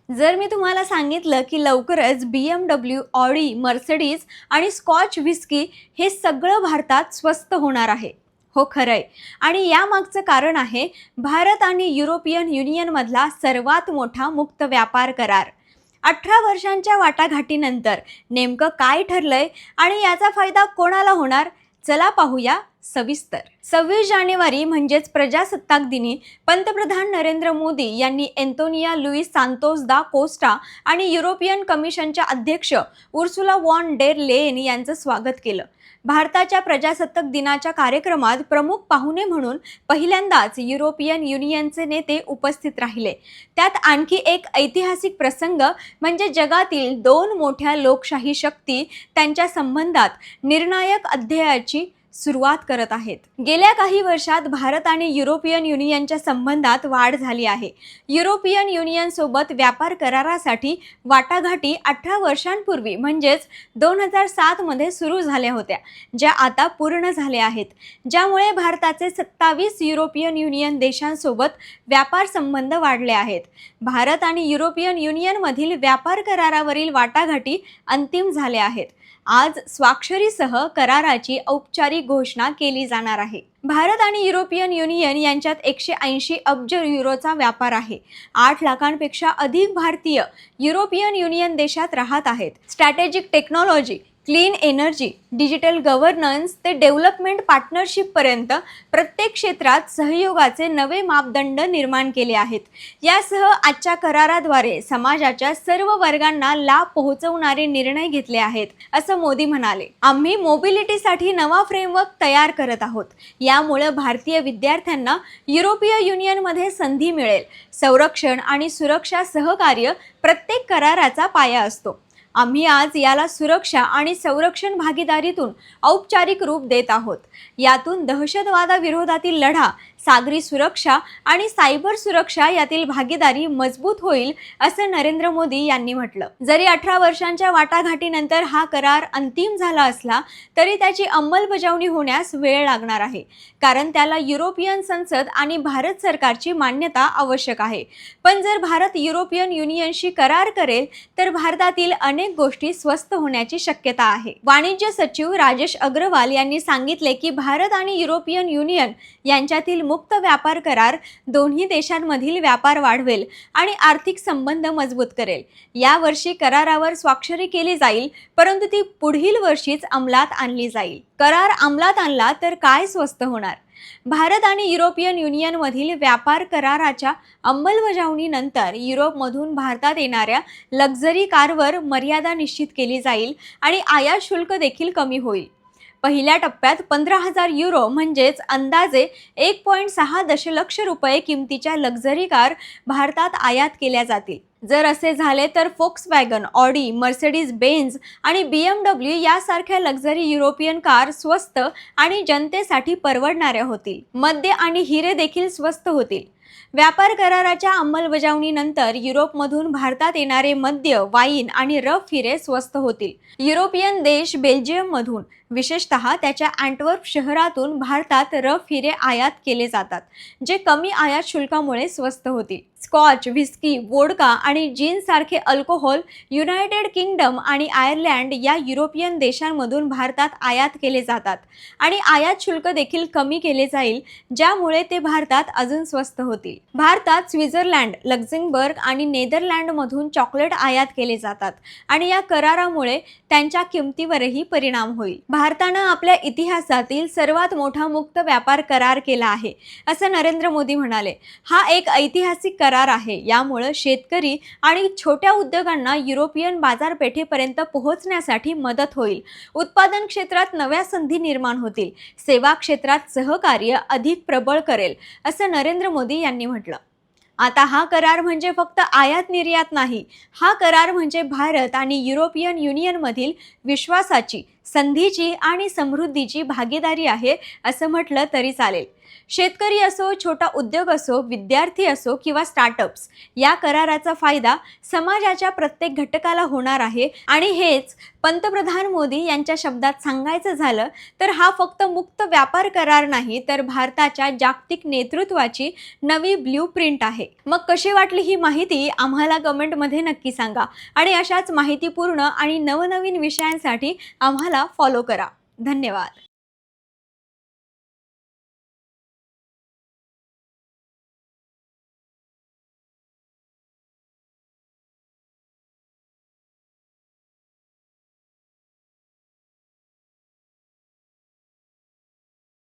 जर मी तुम्हाला सांगितलं की लवकरच BMW, ऑडी, मर्सिडीज आणि स्कॉच व्हिस्की हे सगळं भारतात स्वस्त होणार आहे. हो, खरंय. आणि यामागचं कारण आहे भारत आणि युरोपियन युनियनमधला सर्वात मोठा मुक्त व्यापार करार. 18 वर्षांच्या वाटाघाटीनंतर नेमकं काय ठरलंय आणि याचा फायदा कोणाला होणार? चला पाहूया सविस्तर. 26 जानेवारी म्हणजेच प्रजासत्ताक दिनी पंतप्रधान नरेंद्र मोदी यांनी एंटोनिया लुईस सांतोस दा कोस्टा आणि युरोपियन कमिशनच्या अध्यक्ष उर्सुला वॉन डेर लेयन यांचं स्वागत केलं. भारताच्या प्रजासत्ताक दिनाच्या कार्यक्रमात प्रमुख पाहुणे म्हणून पहिल्यांदाच युरोपियन युनियनचे नेते उपस्थित राहिले. त्यात आणखी एक ऐतिहासिक प्रसंग म्हणजे जगातील दोन मोठ्या लोकशाही शक्ती त्यांच्या संबंधात निर्णायक अध्यायाची सुरुवात करत आहेत. गेल्या काही वर्षात भारत आणि युरोपियन युनियनच्या संबंधात वाढ झाली आहे. युरोपियन युनियन सोबत व्यापार करारासाठी वाटाघाटी 18 वर्षांपूर्वी म्हणजेच 2007 मध्ये सुरू झाल्या होत्या, ज्या आता पूर्ण झाल्या आहेत, ज्यामुळे भारताचे 27 युरोपियन युनियन देशांसोबत व्यापार संबंध वाढले आहेत. भारत आणि युरोपियन युनियनमधील व्यापार करारावरील वाटाघाटी अंतिम झाल्या आहेत. आज स्वाक्षरीसह कराराची औपचारिक घोषणा केली जाणार आहे. भारत आणि युरोपियन युनियन यांच्यात 180 अब्ज युरोचा व्यापार आहे. 8 लाखांपेक्षा अधिक भारतीय युरोपियन युनियन देशात राहत आहेत. Strategic technology, clean energy, digital governance ते डेव्हलपमेंट पार्टनरशिपपर्यंत प्रत्येक क्षेत्रात सहयोगाचे नवे मापदंड निर्माण केले आहेत. यासह आजच्या कराराद्वारे समाजाच्या सर्व वर्गांना लाभ पोहोचवणारे निर्णय घेतले आहेत, असं मोदी म्हणाले. आम्ही मोबिलिटीसाठी नवा फ्रेमवर्क तयार करत आहोत. यामुळे भारतीय विद्यार्थ्यांना युरोपीय युनियनमध्ये संधी मिळेल. संरक्षण आणि सुरक्षा सहकार्य प्रत्येक कराराचा पाया असतो. आम्ही आज याला सुरक्षा आणि संरक्षण भागीदारीतून औपचारिक रूप देत आहोत. यातून दहशतवादाविरोधातील लढा, सागरी सुरक्षा आणि सायबर सुरक्षा यातील भागीदारी मजबूत होईल, असं नरेंद्र मोदी यांनी म्हटलं. जरी 18 वर्षांच्या वाटाघाटीनंतर हा करार अंतिम झाला असला तरी त्याची अंमलबजावणी होण्यास वेळ लागणार आहे, कारण त्याला युरोपियन संसद आणि भारत सरकारची मान्यता आवश्यक आहे. पण जर भारत युरोपियन युनियनशी करार करेल तर भारतातील अनेक गोष्टी स्वस्त होण्याची शक्यता आहे. वाणिज्य सचिव राजेश अग्रवाल यांनी सांगितले की भारत आणि युरोपियन युनियन यांच्यातील मुक्त व्यापार करार दोन्ही देशांमधील व्यापार वाढवेल आणि आर्थिक संबंध मजबूत करेल. या वर्षी करारावर स्वाक्षरी केली जाईल, परंतु ती पुढील वर्षीच अंमलात आणली जाईल. करार अंमलात आणला तर काय स्वस्त होणार? भारत आणि युरोपियन युनियनमधील व्यापार कराराच्या अंमलबजावणीनंतर युरोपमधून भारतात येणाऱ्या लक्झरी कारवर मर्यादा निश्चित केली जाईल आणि आयात शुल्क देखील कमी होईल. पहिल्या टप्प्यात 15,000 युरो म्हणजेच अंदाजे 1.6 दशलक्ष रुपये किमतीच्या लक्झरी कार भारतात आयात केल्या जातील. जर असे झाले तर फोक्सवॅगन, ऑडी, मर्सिडीज बेंझ आणि BMW यासारख्या लक्झरी युरोपियन कार स्वस्त आणि जनतेसाठी परवडणाऱ्या होतील. मद्य आणि हिरे देखील स्वस्त होतील. व्यापार कराराच्या अंमलबजावणीनंतर युरोपमधून भारतात येणारे मद्य, वाईन आणि रफ हिरे स्वस्त होतील. युरोपियन देश बेल्जियममधून, विशेषतः त्याच्या अँटवर्प शहरातून भारतात रफ हिरे आयात केले जातात, जे कमी आयात शुल्कामुळे स्वस्त होतील. स्कॉच, व्हिस्की, वोडका आणि जिन सारखे अल्कोहोल युनायटेड किंगडम आणि आयर्लंड या युरोपियन देशांमधून भारतात आयात केले जातात आणि आयात शुल्क देखील कमी केले जाईल, ज्यामुळे ते भारतात अजून स्वस्त होतील. भारतात स्वित्झर्लंड, लक्झेंबर्ग आणि नेदरलँडमधून चॉकलेट आयात केले जातात आणि या करारामुळे त्यांच्या किमतीवरही परिणाम होईल. भारतानं आपल्या इतिहासातील सर्वात मोठा मुक्त व्यापार करार केला आहे, असं नरेंद्र मोदी म्हणाले. हा एक ऐतिहासिक करार आहे. यामुळे शेतकरी आणि छोट्या उद्योगांना युरोपियन बाजारपेठेपर्यंत पोहोचण्यासाठी मदत होईल. उत्पादन क्षेत्रात नव्या संधी निर्माण होतील. सेवा क्षेत्रात सहकार्य अधिक प्रबळ करेल, असं नरेंद्र मोदी यांनी म्हटलं. आता हा करार म्हणजे फक्त आयात निर्यात नाही. हा करार म्हणजे भारत आणि युरोपियन युनियनमधील विश्वासाची, संधीची आणि समृद्धीची भागीदारी आहे, असं म्हटलं तरी चालेल. शेतकरी असो, छोटा उद्योग असो, विद्यार्थी असो किंवा स्टार्टअप्स, या कराराचा फायदा समाजाच्या प्रत्येक घटकाला होणार आहे. आणि हेच पंतप्रधान मोदी यांच्या शब्दात सांगायचं झालं तर हा फक्त मुक्त व्यापार करार नाही, तर भारताच्या जागतिक नेतृत्वाची नवी ब्ल्यूप्रिंट आहे. मग कशी वाटली ही माहिती आम्हाला कमेंटमध्ये नक्की सांगा आणि अशाच माहितीपूर्ण आणि नवनवीन विषयांसाठी आम्हाला फॉलो करा. धन्यवाद.